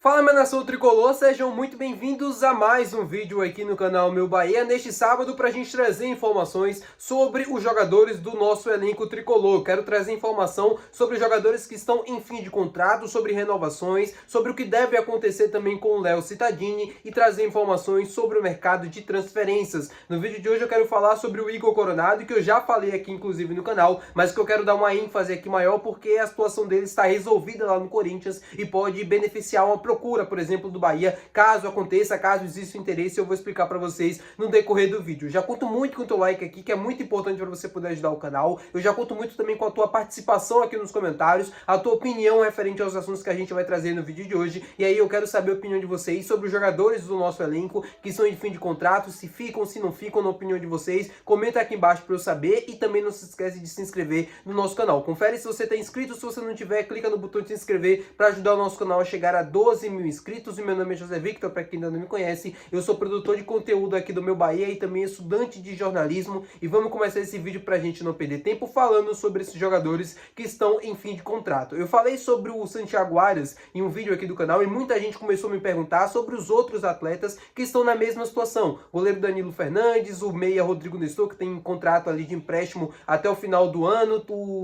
Fala, minha nação tricolor, sejam muito bem-vindos a mais um vídeo aqui no canal Meu Bahia, neste sábado, para a gente trazer informações sobre os jogadores do nosso elenco tricolor. Quero trazer informação sobre jogadores que estão em fim de contrato, sobre renovações, sobre o que deve acontecer também com o Léo Cittadini e trazer informações sobre o mercado de transferências. No vídeo de hoje eu quero falar sobre o Igor Coronado, que eu já falei aqui inclusive no canal, mas que eu quero dar uma ênfase aqui maior porque a situação dele está resolvida lá no Corinthians e pode beneficiar uma procura, por exemplo, do Bahia, caso aconteça, caso exista interesse, eu vou explicar para vocês no decorrer do vídeo. Já conto muito com o teu like aqui, que é muito importante para você poder ajudar o canal. Eu já conto muito também com a tua participação aqui nos comentários, a tua opinião referente aos assuntos que a gente vai trazer no vídeo de hoje. E aí eu quero saber a opinião de vocês sobre os jogadores do nosso elenco que são em fim de contrato, se ficam, se não ficam, na opinião de vocês. Comenta aqui embaixo para eu saber e também não se esquece de se inscrever no nosso canal. Confere se você está inscrito, se você não tiver, clica no botão de se inscrever para ajudar o nosso canal a chegar a 12 mil inscritos. E meu nome é José Victor, para quem ainda não me conhece, eu sou produtor de conteúdo aqui do Meu Bahia e também estudante de jornalismo. E vamos começar esse vídeo para a gente não perder tempo falando sobre esses jogadores que estão em fim de contrato. Eu falei sobre o Santiago Arias em um vídeo aqui do canal e muita gente começou a me perguntar sobre os outros atletas que estão na mesma situação. O goleiro Danilo Fernandes, o meia Rodrigo Nestor, que tem contrato ali de empréstimo até o final do ano,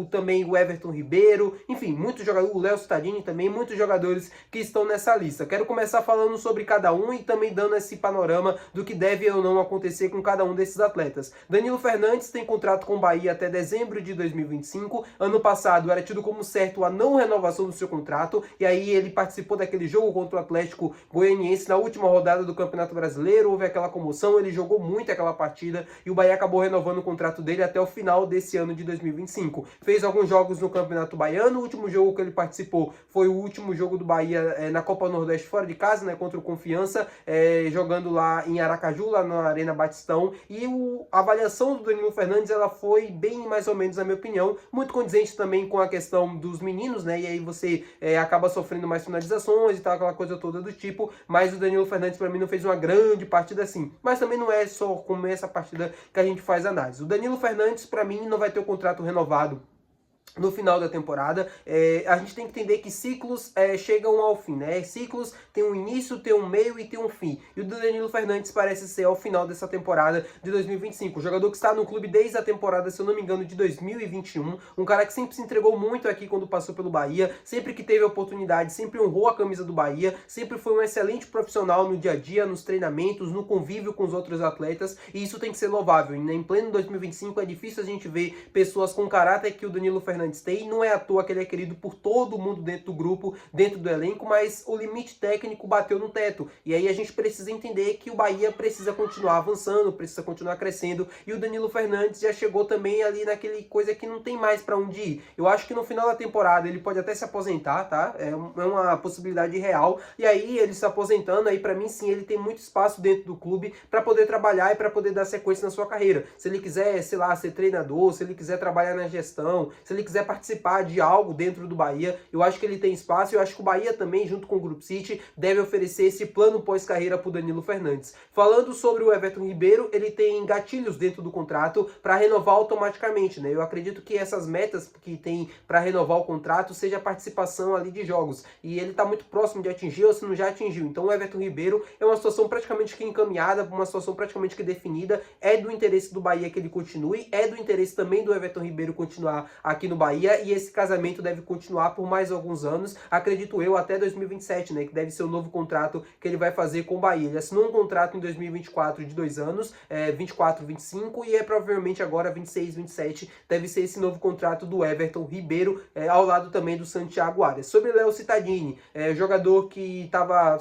também o Everton Ribeiro, enfim, muitos jogadores, o Léo Cittadini também, muitos jogadores que estão nessa lista. Quero começar falando sobre cada um e também dando esse panorama do que deve ou não acontecer com cada um desses atletas. Danilo Fernandes tem contrato com o Bahia até dezembro de 2025. Ano passado era tido como certo a não renovação do seu contrato, e aí ele participou daquele jogo contra o Atlético Goianiense na última rodada do Campeonato Brasileiro. Houve aquela comoção, ele jogou muito aquela partida e o Bahia acabou renovando o contrato dele até o final desse ano de 2025. Fez alguns jogos no Campeonato Baiano. O último jogo que ele participou foi o último jogo do Bahia na Copa Nordeste fora de casa, né, contra o Confiança, jogando lá em Aracaju, lá na Arena Batistão. E a avaliação do Danilo Fernandes, ela foi bem mais ou menos, na minha opinião, muito condizente também com a questão dos meninos, né, e aí você acaba sofrendo mais finalizações e tal, aquela coisa toda do tipo. Mas o Danilo Fernandes para mim não fez uma grande partida assim, mas também não é só como essa partida que a gente faz análise. O Danilo Fernandes para mim não vai ter o contrato renovado no final da temporada. A gente tem que entender que ciclos chegam ao fim, né? Ciclos tem um início, tem um meio e tem um fim. E o do Danilo Fernandes parece ser ao final dessa temporada de 2025. O jogador que está no clube desde a temporada, se eu não me engano, de 2021. Um cara que sempre se entregou muito aqui quando passou pelo Bahia. Sempre que teve a oportunidade, sempre honrou a camisa do Bahia. Sempre foi um excelente profissional no dia a dia, nos treinamentos, no convívio com os outros atletas. E isso tem que ser louvável. E em pleno 2025 é difícil a gente ver pessoas com caráter que o Danilo Fernandes tem. Não é à toa que ele é querido por todo mundo dentro do grupo, dentro do elenco, mas o limite técnico bateu no teto. E aí a gente precisa entender que o Bahia precisa continuar avançando, precisa continuar crescendo, e o Danilo Fernandes já chegou também ali naquele coisa que não tem mais para onde ir. Eu acho que no final da temporada ele pode até se aposentar, tá? É uma possibilidade real. E aí ele se aposentando, aí para mim sim, ele tem muito espaço dentro do clube para poder trabalhar e para poder dar sequência na sua carreira. Se ele quiser, sei lá, ser treinador, se ele quiser trabalhar na gestão, se ele quiser participar de algo dentro do Bahia, eu acho que ele tem espaço. Eu acho que o Bahia também, junto com o Group City, deve oferecer esse plano pós-carreira para o Danilo Fernandes. Falando sobre o Everton Ribeiro, ele tem gatilhos dentro do contrato para renovar automaticamente, né? Eu acredito que essas metas que tem para renovar o contrato seja a participação ali de jogos, e ele está muito próximo de atingir, ou se não já atingiu. Então o Everton Ribeiro é uma situação praticamente que encaminhada, uma situação praticamente que definida. É do interesse do Bahia que ele continue, é do interesse também do Everton Ribeiro continuar aqui no Bahia, e esse casamento deve continuar por mais alguns anos, acredito eu, até 2027, né, que deve ser o novo contrato que ele vai fazer com o Bahia. Ele assinou um contrato em 2024 de 2 anos, 24, 25, e provavelmente agora 26, 27, deve ser esse novo contrato do Everton Ribeiro, ao lado também do Santiago Arias. Sobre o Léo Cittadini, jogador que estava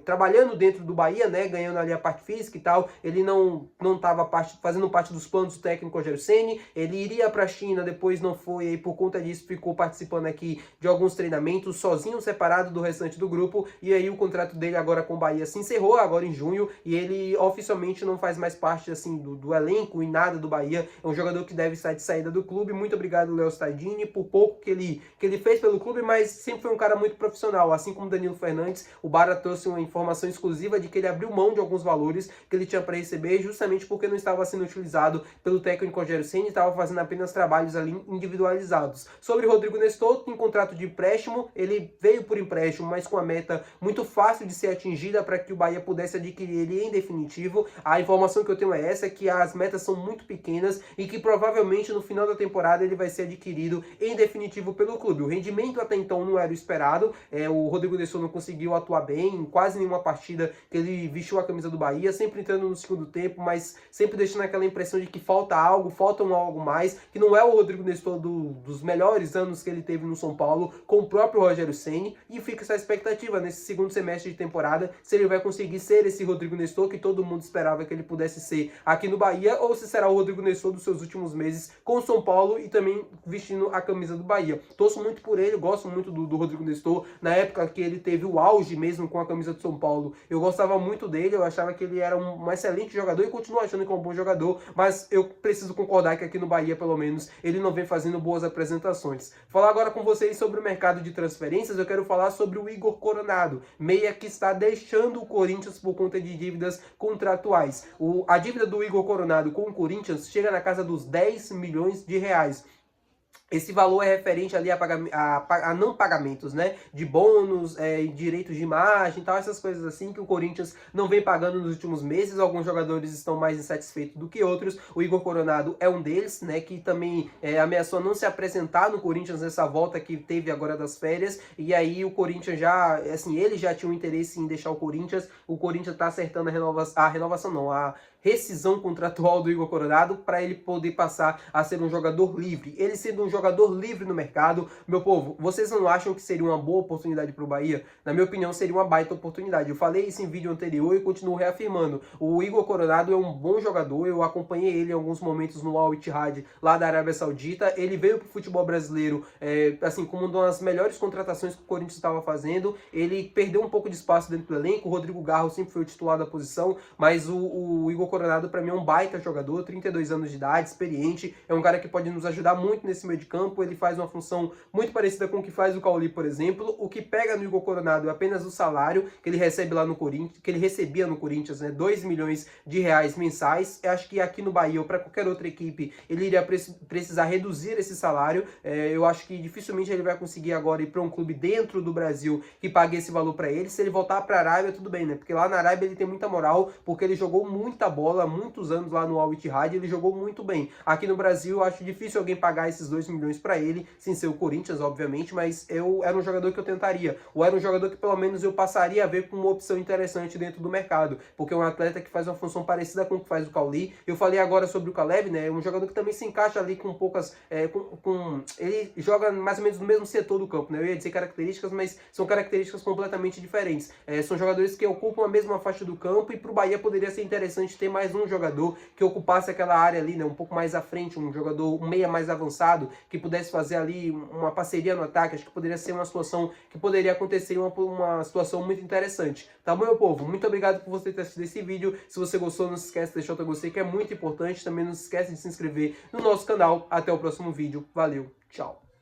trabalhando dentro do Bahia, né, ganhando ali a parte física e tal, ele não estava fazendo parte dos planos do técnico Rogério Ceni. Ele iria para a China, depois não foi, e por conta disso ficou participando aqui de alguns treinamentos sozinho, separado do restante do grupo, e aí o contrato dele agora com o Bahia se encerrou agora em junho, e ele oficialmente não faz mais parte assim do elenco e nada do Bahia. É um jogador que deve estar de saída do clube. Muito obrigado, Léo Cittadini, por pouco que ele fez pelo clube, mas sempre foi um cara muito profissional, assim como Danilo Fernandes. O Bara trouxe uma informação exclusiva de que ele abriu mão de alguns valores que ele tinha para receber, justamente porque não estava sendo utilizado pelo técnico Rogério Ceni, estava fazendo apenas trabalhos ali individualizados atualizados. Sobre Rodrigo Nestor, tem contrato de empréstimo, ele veio por empréstimo, mas com a meta muito fácil de ser atingida para que o Bahia pudesse adquirir ele em definitivo. A informação que eu tenho é essa, que as metas são muito pequenas e que provavelmente no final da temporada ele vai ser adquirido em definitivo pelo clube. O rendimento até então não era o esperado, o Rodrigo Nestor não conseguiu atuar bem em quase nenhuma partida que ele vestiu a camisa do Bahia, sempre entrando no segundo tempo, mas sempre deixando aquela impressão de que falta algo, falta algo mais, que não é o Rodrigo Nestor dos melhores anos que ele teve no São Paulo com o próprio Rogério Ceni, e fica essa expectativa nesse segundo semestre de temporada, se ele vai conseguir ser esse Rodrigo Nestor que todo mundo esperava que ele pudesse ser aqui no Bahia, ou se será o Rodrigo Nestor dos seus últimos meses com o São Paulo e também vestindo a camisa do Bahia. Torço muito por ele, gosto muito do Rodrigo Nestor, na época que ele teve o auge mesmo com a camisa do São Paulo, eu gostava muito dele, eu achava que ele era um excelente jogador e continuo achando que é um bom jogador, mas eu preciso concordar que aqui no Bahia, pelo menos, ele não vem fazendo boas apresentações. Falar agora com vocês sobre o mercado de transferências, eu quero falar sobre o Igor Coronado, meia que está deixando o Corinthians por conta de dívidas contratuais. A dívida do Igor Coronado com o Corinthians chega na casa dos 10 milhões de reais. Esse valor é referente ali a não pagamentos, né? De bônus, direitos de imagem e tal, essas coisas assim que o Corinthians não vem pagando nos últimos meses. Alguns jogadores estão mais insatisfeitos do que outros. O Igor Coronado é um deles, né? Que também ameaçou não se apresentar no Corinthians nessa volta que teve agora das férias. E aí o Corinthians já, assim, ele já tinha um interesse em deixar o Corinthians tá acertando a renovação não, a rescisão contratual do Igor Coronado para ele poder passar a ser um jogador livre. Ele sendo um jogador livre no mercado, meu povo, vocês não acham que seria uma boa oportunidade para o Bahia? Na minha opinião, seria uma baita oportunidade. Eu falei isso em vídeo anterior e continuo reafirmando. O Igor Coronado é um bom jogador, eu acompanhei ele em alguns momentos no Al Ittihad, lá da Arábia Saudita. Ele veio para o futebol brasileiro, assim, como uma das melhores contratações que o Corinthians estava fazendo. Ele perdeu um pouco de espaço dentro do elenco, o Rodrigo Garro sempre foi o titular da posição, mas o Igor Coronado para mim é um baita jogador, 32 anos de idade, experiente, é um cara que pode nos ajudar muito nesse meio de campo. Ele faz uma função muito parecida com o que faz o Cauli, por exemplo. O que pega no Igor Coronado é apenas o salário que ele recebe lá no Corinthians, que ele recebia no Corinthians, né, 2 milhões de reais mensais. Eu acho que aqui no Bahia ou para qualquer outra equipe ele iria precisar reduzir esse salário. Eu acho que dificilmente ele vai conseguir agora ir para um clube dentro do Brasil que pague esse valor para ele. Se ele voltar para a Arábia, tudo bem, né? Porque lá na Arábia ele tem muita moral, porque ele jogou muita bola há muitos anos lá no Al Ittihad, ele jogou muito bem. Aqui no Brasil eu acho difícil alguém pagar esses 2 milhões para ele, sem ser o Corinthians, obviamente, mas era um jogador que eu tentaria, ou era um jogador que pelo menos eu passaria a ver como uma opção interessante dentro do mercado, porque é um atleta que faz uma função parecida com o que faz o Cauli. Eu falei agora sobre o Caleb, né, um jogador que também se encaixa ali com poucas, ele joga mais ou menos no mesmo setor do campo, né, eu ia dizer características, mas são características completamente diferentes. São jogadores que ocupam a mesma faixa do campo, e para o Bahia poderia ser interessante ter mais um jogador que ocupasse aquela área ali, né, um pouco mais à frente, um jogador, um meia mais avançado, que pudesse fazer ali uma parceria no ataque. Acho que poderia ser uma situação que poderia acontecer, uma situação muito interessante. Tá bom, meu povo? Muito obrigado por você ter assistido esse vídeo. Se você gostou, não se esquece de deixar o teu gostei, que é muito importante. Também não se esquece de se inscrever no nosso canal. Até o próximo vídeo. Valeu, tchau!